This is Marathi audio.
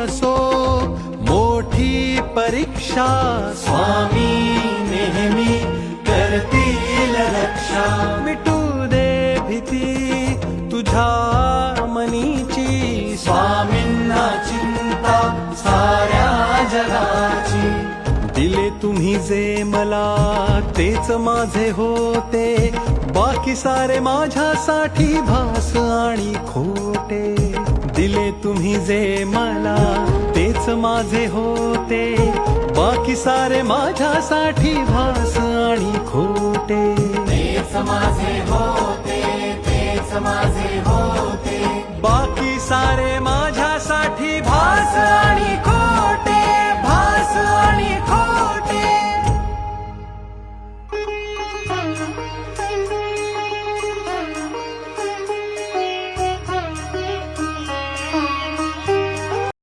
असो मोठी परीक्षा, स्वामी नेहमी करतील रक्षा. मिटू दे भीती तुझ्या मनीची, स्वामींना चिंता साऱ्या जगाची. दिले तुम्ही जे मला तेच माझे होते, बाकी सारे माझ्यासाठी भास आणि खोटे. दिले तुम्ही जे मला तेच माझे होते, बाकी सारे माझ्यासाठी भास आणि खोटे. तेच माझे होते, तेच माझे होते. बाकी सारे माझ्या